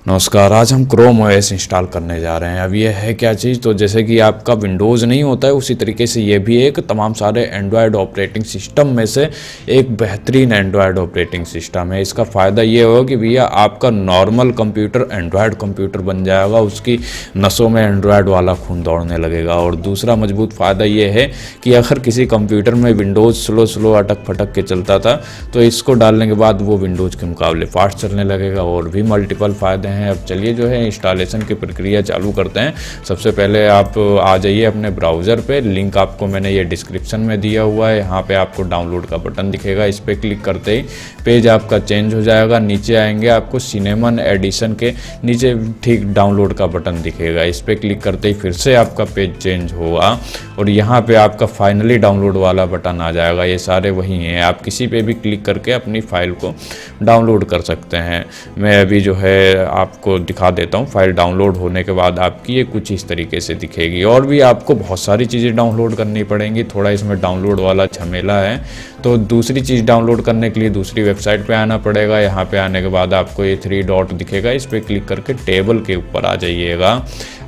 नमस्कार। आज हम क्रोम ओएस इंस्टॉल करने जा रहे हैं। अब ये है क्या चीज़, तो जैसे कि आपका विंडोज़ नहीं होता है उसी तरीके से ये भी एक तमाम सारे एंड्रॉयड ऑपरेटिंग सिस्टम में से एक बेहतरीन एंड्रॉयड ऑपरेटिंग सिस्टम है। इसका फ़ायदा ये होगा कि भैया आपका नॉर्मल कंप्यूटर एंड्रॉयड कंप्यूटर बन जाएगा, उसकी नसों में एंड्रॉयड वाला खून दौड़ने लगेगा। और दूसरा मजबूत फ़ायदा ये है कि अगर किसी कंप्यूटर में विंडोज़ स्लो अटक फटक के चलता था तो इसको डालने के बाद वो विंडोज़ के मुकाबले फास्ट चलने लगेगा। और भी मल्टीपल फ़ायदे हैं। अब चलिए जो है इंस्टॉलेशन की प्रक्रिया चालू करते हैं। सबसे पहले आप आ जाइए अपने ब्राउज़र पे, लिंक आपको मैंने ये डिस्क्रिप्शन में दिया हुआ है। यहाँ पे आपको डाउनलोड का बटन दिखेगा, इस पर क्लिक करते ही पेज आपका चेंज हो जाएगा। नीचे आएंगे आपको सिनेमन एडिशन के नीचे ठीक डाउनलोड का बटन दिखेगा, इस पर क्लिक करते ही फिर से आपका पेज चेंज होगा और यहाँ पे आपका फाइनली डाउनलोड वाला बटन आ जाएगा। ये सारे वही हैं, आप किसी पे भी क्लिक करके अपनी फ़ाइल को डाउनलोड कर सकते हैं। मैं अभी जो है आपको दिखा देता हूँ। फाइल डाउनलोड होने के बाद आपकी ये कुछ इस तरीके से दिखेगी। और भी आपको बहुत सारी चीज़ें डाउनलोड करनी पड़ेंगी, थोड़ा इसमें डाउनलोड वाला झमेला है। तो दूसरी चीज़ डाउनलोड करने के लिए दूसरी वेबसाइट पे आना पड़ेगा। यहाँ पे आने के बाद आपको ये 3 डॉट दिखेगा, इस पर क्लिक करके टेबल के ऊपर आ जाइएगा।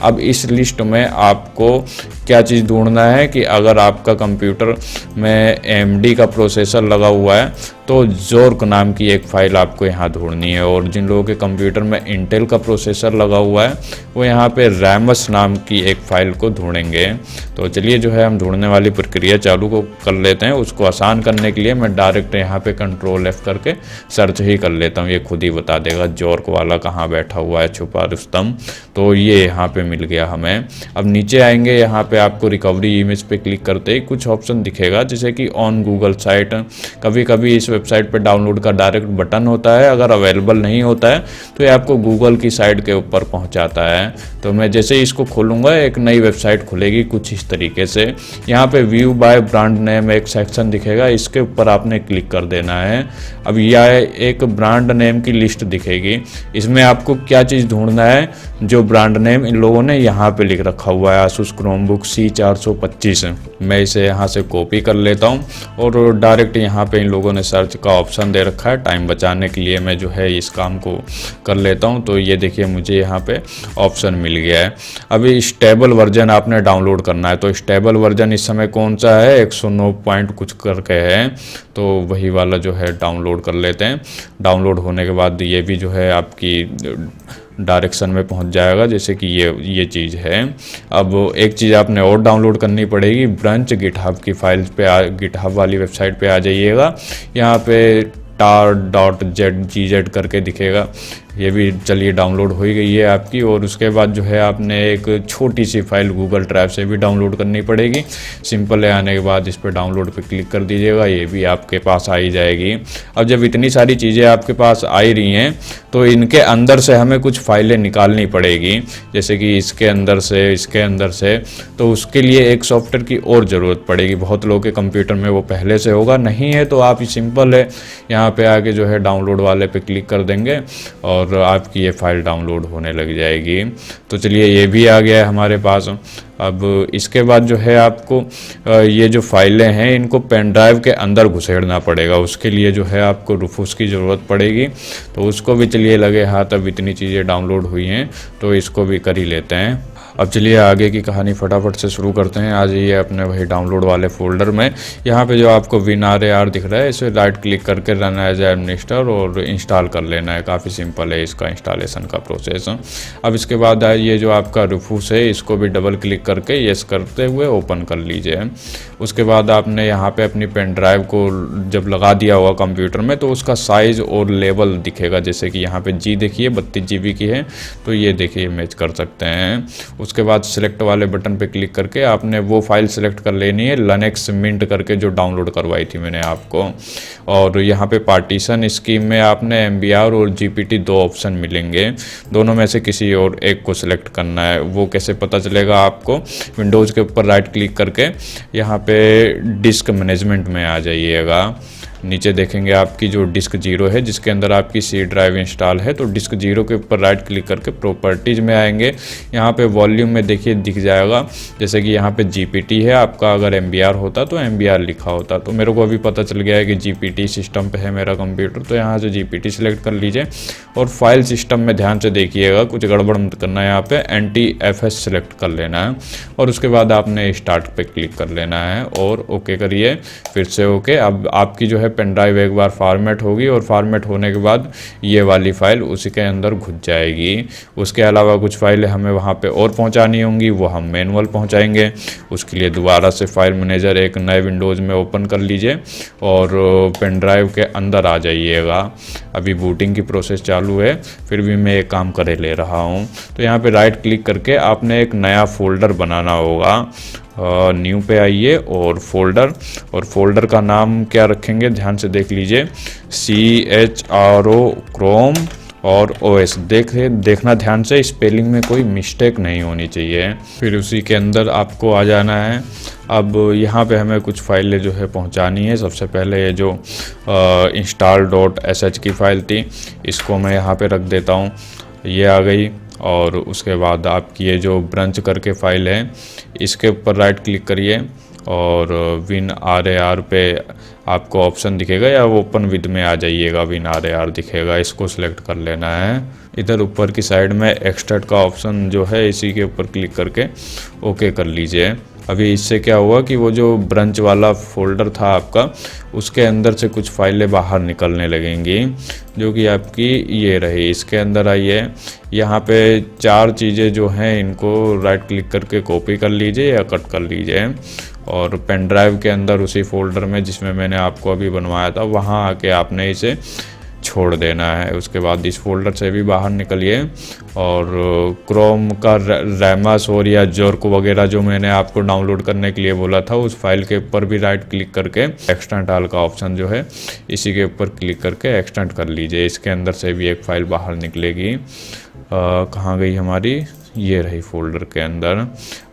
अब इस लिस्ट में आपको क्या चीज़ ढूंढना है कि अगर आपका कंप्यूटर में AMD का प्रोसेसर लगा हुआ है तो ज़ोर्क नाम की एक फ़ाइल आपको यहाँ ढूंढनी है। और जिन लोगों के कंप्यूटर में इंटेल का प्रोसेसर लगा हुआ है वो यहाँ पे रैमस नाम की एक फ़ाइल को ढूंढेंगे। तो चलिए जो है हम ढूंढने वाली प्रक्रिया चालू को कर लेते हैं। उसको आसान करने के लिए मैं डायरेक्ट यहाँ पे Ctrl F करके सर्च ही कर लेता हूँ, ये खुद ही बता देगा ज़ोर्क वाला कहाँ बैठा हुआ है छुपा रुस्तम। तो ये यहाँ पे मिल गया हमें। अब नीचे आएंगे, यहाँ पे आपको रिकवरी इमेज पे क्लिक करते ही कुछ ऑप्शन दिखेगा जैसे कि ऑन गूगल साइट। कभी कभी इस वेबसाइट पे डाउनलोड का डायरेक्ट बटन होता है, अगर अवेलेबल नहीं होता है तो ये आपको गूगल की साइट के ऊपर पहुंचाता है। तो मैं जैसे ही इसको खोलूंगा एक नई वेबसाइट खुलेगी कुछ इस तरीके से। यहाँ पे व्यू बाय ब्रांड नेम एक सेक्शन दिखेगा, इसके ऊपर आपने क्लिक कर देना है। अब यह एक ब्रांड नेम की लिस्ट दिखेगी, इसमें आपको क्या चीज़ ढूंढना है, जो ब्रांड नेम इन लोगों ने यहाँ पे लिख रखा हुआ है आसूस क्रोमबुक C425। मैं इसे यहाँ से कॉपी कर लेता हूँ और डायरेक्ट यहाँ पे इन लोगों ने सर्च का ऑप्शन दे रखा है। टाइम बचाने के लिए मैं जो है इस काम को कर लेता हूँ। तो ये देखिए मुझे यहाँ पे ऑप्शन मिल गया है। अभी स्टेबल वर्जन आपने डाउनलोड करना है, तो स्टेबल वर्जन इस समय कौन सा है, 109 पॉइंट कुछ करके है, तो वही वाला जो है डाउनलोड कर लेते हैं। डाउनलोड होने के बाद ये भी जो है आपकी डायरेक्शन में पहुंच जाएगा, जैसे कि ये चीज़ है। अब एक चीज़ आपने और डाउनलोड करनी पड़ेगी, ब्रंच गिटहब की फाइल्स पे गिटहब वाली वेबसाइट पे आ जाइएगा। यहाँ पे tar.zgz करके दिखेगा, ये भी चलिए डाउनलोड हो ही गई है आपकी। और उसके बाद जो है आपने एक छोटी सी फाइल गूगल ड्राइव से भी डाउनलोड करनी पड़ेगी। सिंपल है, आने के बाद इस पर डाउनलोड पे क्लिक कर दीजिएगा, ये भी आपके पास आ ही जाएगी। अब जब इतनी सारी चीज़ें आपके पास आ ही रही हैं तो इनके अंदर से हमें कुछ फाइलें निकालनी पड़ेगी, जैसे कि इसके अंदर से, इसके अंदर से। तो उसके लिए एक सॉफ्टवेयर की और ज़रूरत पड़ेगी। बहुत लोगों के कंप्यूटर में वो पहले से होगा, नहीं है तो आप सिंपल है यहाँ पे आके जो है डाउनलोड वाले पे क्लिक कर देंगे और आपकी ये फ़ाइल डाउनलोड होने लग जाएगी। तो चलिए ये भी आ गया है हमारे पास। अब इसके बाद जो है आपको ये जो फाइलें हैं इनको पेन ड्राइव के अंदर घुसेड़ना पड़ेगा। उसके लिए जो है आपको रूफूस की ज़रूरत पड़ेगी, तो उसको भी चलिए लगे हाथ। अब इतनी चीज़ें डाउनलोड हुई हैं तो इसको भी कर ही लेते हैं। अब चलिए आगे की कहानी फटाफट से शुरू करते हैं। आ जाइए अपने वही डाउनलोड वाले फोल्डर में। यहाँ पे जो आपको WinRAR दिख रहा है इसे राइट क्लिक करके रन एज एडमिनिस्टर और इंस्टॉल कर लेना है। काफ़ी सिंपल है इसका इंस्टॉलेशन का प्रोसेस। अब इसके बाद ये जो आपका रूफूस है इसको भी डबल क्लिक करके येस करते हुए ओपन कर लीजिए। उसके बाद आपने यहाँ पे अपनी पेन ड्राइव को जब लगा दिया होगा कंप्यूटर में तो उसका साइज़ और लेवल दिखेगा, जैसे कि यहाँ पे जी देखिए 32 GB की है, तो ये देखिए मैच कर सकते हैं। उसके बाद सिलेक्ट वाले बटन पे क्लिक करके आपने वो फाइल सिलेक्ट कर लेनी है, लिनक्स मिंट करके, जो डाउनलोड करवाई थी मैंने आपको। और यहाँ पे पार्टीशन स्कीम में आपने MBR और GPT 2 ऑप्शन मिलेंगे, दोनों में से किसी और एक को सिलेक्ट करना है। वो कैसे पता चलेगा आपको, विंडोज़ के ऊपर राइट क्लिक करके यहाँ पे डिस्क मैनेजमेंट में आ जाइएगा। नीचे देखेंगे आपकी जो डिस्क 0 है जिसके अंदर आपकी सी ड्राइव इंस्टॉल है, तो डिस्क 0 के ऊपर राइट क्लिक करके प्रॉपर्टीज़ में आएंगे। यहाँ पे वॉल्यूम में देखिए दिख जाएगा, जैसे कि यहाँ पे GPT है आपका, अगर MBR होता तो MBR लिखा होता। तो मेरे को अभी पता चल गया है कि GPT सिस्टम पे है मेरा कंप्यूटर, तो यहाँ से GPT सिलेक्ट कर लीजिए। और फाइल सिस्टम में ध्यान से देखिएगा, कुछ गड़बड़ मत करना है, यहाँ पे NTFS सिलेक्ट कर लेना है और उसके बाद आपने स्टार्ट पे क्लिक कर लेना है और ओके करिए, फिर से ओके। अब आपकी जो है पेन ड्राइव एक बार फॉर्मेट होगी और फॉर्मेट होने के बाद ये वाली फ़ाइल उसी के अंदर घुस जाएगी। उसके अलावा कुछ फाइलें हमें वहाँ पे और पहुँचानी होंगी, वो हम मैनुअल पहुँचाएंगे। उसके लिए दोबारा से फाइल मैनेजर एक नए विंडोज़ में ओपन कर लीजिए और पेन ड्राइव के अंदर आ जाइएगा। अभी बूटिंग की प्रोसेस चालू है, फिर भी मैं एक काम करे ले रहा हूँ। तो यहाँ पे राइट क्लिक करके आपने एक नया फ़ोल्डर बनाना होगा। न्यू पे आइए और फोल्डर का नाम क्या रखेंगे ध्यान से देख लीजिए, CHRO क्रोम और OS। देखना ध्यान से, स्पेलिंग में कोई मिस्टेक नहीं होनी चाहिए। फिर उसी के अंदर आपको आ जाना है। अब यहाँ पे हमें कुछ फाइलें जो है पहुँचानी है। सबसे पहले ये जो install.sh की फ़ाइल थी, इसको मैं यहाँ पे रख देता हूँ, ये आ गई। और उसके बाद आपकी ये जो ब्रंच करके फ़ाइल है, इसके ऊपर राइट क्लिक करिए और WinRAR पे आपको ऑप्शन दिखेगा या ओपन विद में आ जाइएगा, WinRAR दिखेगा, इसको सिलेक्ट कर लेना है। इधर ऊपर की साइड में एक्सट्रैक्ट का ऑप्शन जो है, इसी के ऊपर क्लिक करके ओके कर लीजिए। अभी इससे क्या हुआ कि वो जो ब्रंच वाला फ़ोल्डर था आपका, उसके अंदर से कुछ फाइलें बाहर निकलने लगेंगी, जो कि आपकी ये रही। इसके अंदर आइए, यहाँ पे 4 चीज़ें जो हैं इनको राइट क्लिक करके कॉपी कर लीजिए या कट कर लीजिए और पेन ड्राइव के अंदर उसी फोल्डर में जिसमें मैंने आपको अभी बनवाया था, वहाँ आके आपने इसे छोड़ देना है। उसके बाद इस फोल्डर से भी बाहर निकलिए और क्रोम का रैमस और या जॉर्क वगैरह जो मैंने आपको डाउनलोड करने के लिए बोला था, उस फाइल के ऊपर भी राइट क्लिक करके एक्सटेंड ऑल का ऑप्शन जो है, इसी के ऊपर क्लिक करके एक्सटेंड कर लीजिए। इसके अंदर से भी एक फ़ाइल बाहर निकलेगी। कहाँ गई हमारी, ये रही फोल्डर के अंदर।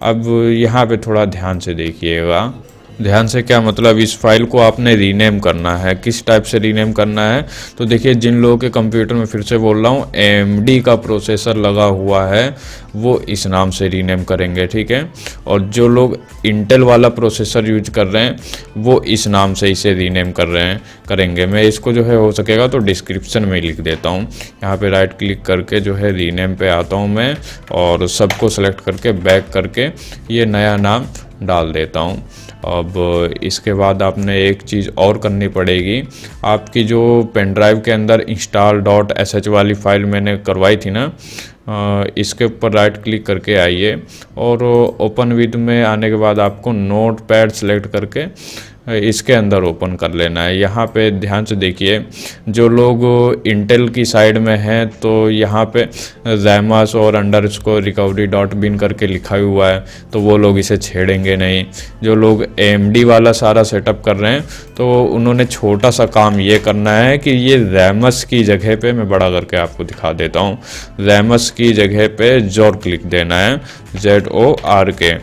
अब यहाँ पे थोड़ा ध्यान से देखिएगा। ध्यान से क्या मतलब, इस फाइल को आपने रीनेम करना है। किस टाइप से रीनेम करना है, तो देखिए जिन लोगों के कंप्यूटर में, फिर से बोल रहा हूँ, AMD का प्रोसेसर लगा हुआ है वो इस नाम से रीनेम करेंगे, ठीक है। और जो लोग इंटेल वाला प्रोसेसर यूज कर रहे हैं वो इस नाम से इसे रीनेम करेंगे। मैं इसको जो है हो सकेगा तो डिस्क्रिप्शन में लिख देता हूँ। यहाँ पे राइट क्लिक करके जो है रीनेम पे आता हूँ मैं और सबको सेलेक्ट करके बैक करके ये नया नाम डाल देता हूँ। अब इसके बाद आपने एक चीज़ और करनी पड़ेगी। आपकी जो पेन ड्राइव के इंस्टॉल install.sh वाली फ़ाइल मैंने करवाई थी ना, इसके ऊपर राइट क्लिक करके आइए और ओपन विद में आने के बाद आपको नोटपैड सेलेक्ट करके इसके अंदर ओपन कर लेना है। यहाँ पे ध्यान से देखिए, जो लोग इंटेल की साइड में हैं तो यहाँ पे जैमस और _recovery.bin करके लिखा हुआ है, तो वो लोग इसे छेड़ेंगे नहीं। जो लोग AMD वाला सारा सेटअप कर रहे हैं तो उन्होंने छोटा सा काम ये करना है कि ये जैमस की जगह पे, मैं बड़ा करके आपको दिखा देता हूँ, जैमस की जगह पे जॉर्क लिख देना है, ZORK।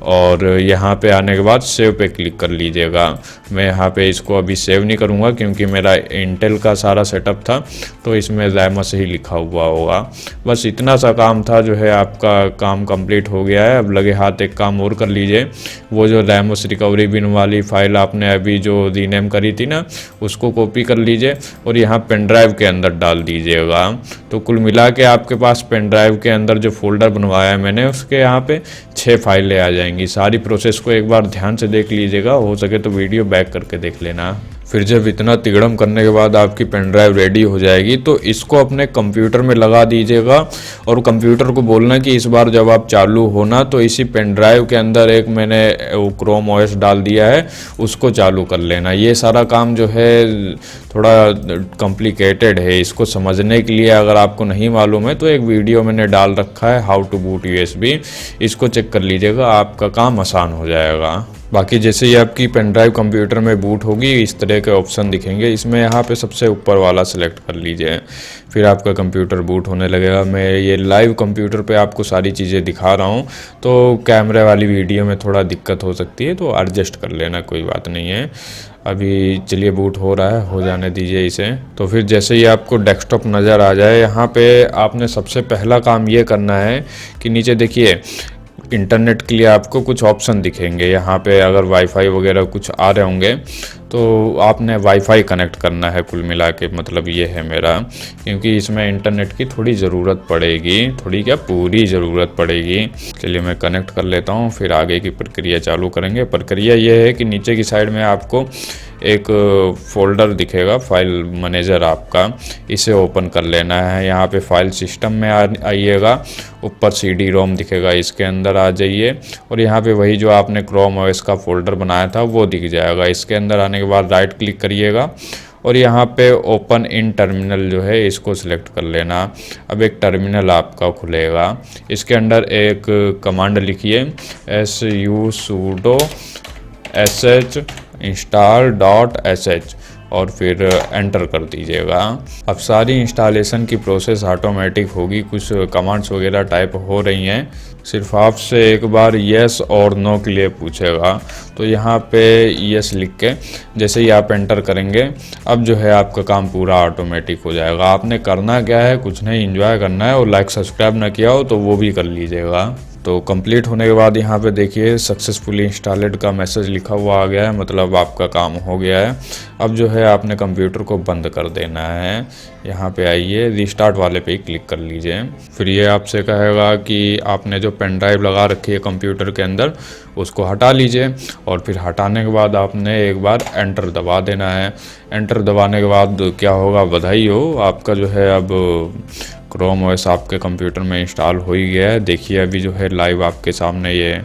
और यहाँ पे आने के बाद सेव पे क्लिक कर लीजिएगा। मैं यहाँ पे इसको अभी सेव नहीं करूँगा क्योंकि मेरा इंटेल का सारा सेटअप था, तो इसमें जैमस ही लिखा हुआ होगा। बस इतना सा काम था, जो है आपका काम कंप्लीट हो गया है। अब लगे हाथ एक काम और कर लीजिए, वो जो रैमस रिकवरी बिन वाली फ़ाइल आपने अभी जो रीनेम करी थी ना, उसको कॉपी कर लीजिए और यहाँ पेन ड्राइव के अंदर डाल दीजिएगा। तो कुल मिला के आपके पास पेन ड्राइव के अंदर जो फोल्डर बनवाया है मैंने, उसके यहाँ पे 6 फाइलें आ जाएंगी। सारी प्रोसेस को एक बार ध्यान से देख लीजिएगा, हो सके तो वीडियो बैक करके देख लेना। फिर जब इतना तिगड़म करने के बाद आपकी पेन ड्राइव रेडी हो जाएगी तो इसको अपने कंप्यूटर में लगा दीजिएगा और कंप्यूटर को बोलना कि इस बार जब आप चालू होना तो इसी पेन ड्राइव के अंदर एक मैंने क्रोम OS डाल दिया है, उसको चालू कर लेना। ये सारा काम जो है थोड़ा कॉम्प्लिकेटेड है, इसको समझने के लिए अगर आपको नहीं मालूम है तो एक वीडियो मैंने डाल रखा है, हाउ टू बूट USB, इसको चेक कर लीजिएगा, आपका काम आसान हो जाएगा। बाकी जैसे ही आपकी पेन ड्राइव कंप्यूटर में बूट होगी, इस तरह के ऑप्शन दिखेंगे। इसमें यहाँ पे सबसे ऊपर वाला सिलेक्ट कर लीजिए, फिर आपका कंप्यूटर बूट होने लगेगा। मैं ये लाइव कंप्यूटर पे आपको सारी चीज़ें दिखा रहा हूँ, तो कैमरे वाली वीडियो में थोड़ा दिक्कत हो सकती है, तो एडजस्ट कर लेना, कोई बात नहीं है। अभी चलिए बूट हो रहा है, हो जाने दीजिए इसे। तो फिर जैसे ही आपको डेस्कटॉप नज़र आ जाए, यहाँ पे आपने सबसे पहला काम ये करना है कि नीचे देखिए इंटरनेट के लिए आपको कुछ ऑप्शन दिखेंगे। यहाँ पे अगर वाईफाई वगैरह कुछ आ रहे होंगे तो आपने वाईफाई कनेक्ट करना है। कुल मिला के मतलब ये है मेरा, क्योंकि इसमें इंटरनेट की थोड़ी ज़रूरत पड़ेगी, थोड़ी क्या पूरी ज़रूरत पड़ेगी। चलिए मैं कनेक्ट कर लेता हूँ, फिर आगे की प्रक्रिया चालू करेंगे। प्रक्रिया ये है कि नीचे की साइड में आपको एक फोल्डर दिखेगा, फाइल मैनेजर आपका, इसे ओपन कर लेना है। यहाँ पे फाइल सिस्टम में आइएगा, ऊपर CD रोम दिखेगा, इसके अंदर आ जाइए और यहाँ पे वही जो आपने क्रोम ओएस का फोल्डर बनाया था वो दिख जाएगा। इसके अंदर आने के बाद राइट क्लिक करिएगा और यहाँ पे ओपन इन टर्मिनल जो है इसको सिलेक्ट कर लेना। अब एक टर्मिनल आपका खुलेगा, इसके अंदर एक कमांड लिखिए su sudo sh install.sh और फिर एंटर कर दीजिएगा। अब सारी इंस्टॉलेशन की प्रोसेस ऑटोमेटिक होगी। कुछ कमांड्स वगैरह टाइप हो रही हैं, सिर्फ आपसे एक बार येस और नो के लिए पूछेगा। तो यहाँ पे येस लिख के जैसे ही आप एंटर करेंगे, अब जो है आपका काम पूरा ऑटोमेटिक हो जाएगा। आपने करना क्या है, कुछ नहीं, एंजॉय करना है और लाइक सब्सक्राइब ना किया हो तो वो भी कर लीजिएगा। तो कंप्लीट होने के बाद यहाँ पे देखिए सक्सेसफुली इंस्टॉलेड का मैसेज लिखा हुआ आ गया है, मतलब आपका काम हो गया है। अब जो है आपने कंप्यूटर को बंद कर देना है। यहाँ पे आइए, रीस्टार्ट वाले पे ही क्लिक कर लीजिए। फिर ये आपसे कहेगा कि आपने जो पेन ड्राइव लगा रखी है कंप्यूटर के अंदर उसको हटा लीजिए और फिर हटाने के बाद आपने एक बार एंटर दबा देना है। एंटर दबाने के बाद क्या होगा, बधाई हो, आपका जो है अब क्रोम ओएस आपके कंप्यूटर में इंस्टॉल हो ही गया है। देखिए अभी जो है लाइव आपके सामने ये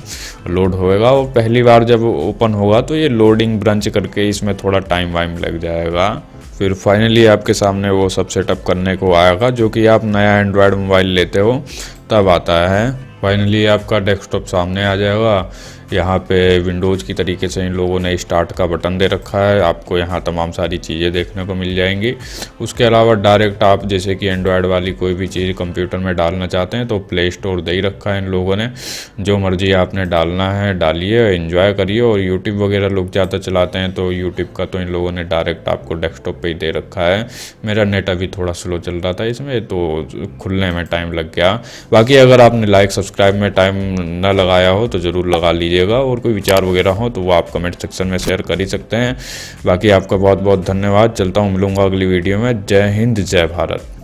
लोड होएगा और पहली बार जब ओपन होगा तो ये लोडिंग ब्रंच करके इसमें थोड़ा टाइम वाइम लग जाएगा। फिर फाइनली आपके सामने वो सब सेटअप करने को आएगा जो कि आप नया एंड्रॉयड मोबाइल लेते हो तब आता है। फाइनली आपका डेस्कटॉप सामने आ जाएगा। यहाँ पे विंडोज़ की तरीके से इन लोगों ने स्टार्ट का बटन दे रखा है, आपको यहाँ तमाम सारी चीज़ें देखने को मिल जाएंगी। उसके अलावा डायरेक्ट आप जैसे कि एंड्रॉयड वाली कोई भी चीज़ कंप्यूटर में डालना चाहते हैं तो प्ले स्टोर दे ही रखा है इन लोगों ने, जो मर्जी आपने डालना है डालिए, एंजॉय करिए। और यूट्यूब वगैरह लोग ज़्यादा चलाते हैं तो यूट्यूब का तो इन लोगों ने डायरेक्ट आपको डेस्कटॉप पर ही दे रखा है। मेरा नेट अभी थोड़ा स्लो चल रहा था इसमें तो खुलने में टाइम लग गया। बाकी अगर आपने लाइक सब्सक्राइब में टाइम न लगाया हो तो ज़रूर लगा लीजिए और कोई विचार वगैरह हो तो वो आप कमेंट सेक्शन में शेयर कर ही सकते हैं। बाकी आपका बहुत बहुत धन्यवाद। चलता हूँ, मिलूंगा अगली वीडियो में। जय हिंद, जय भारत।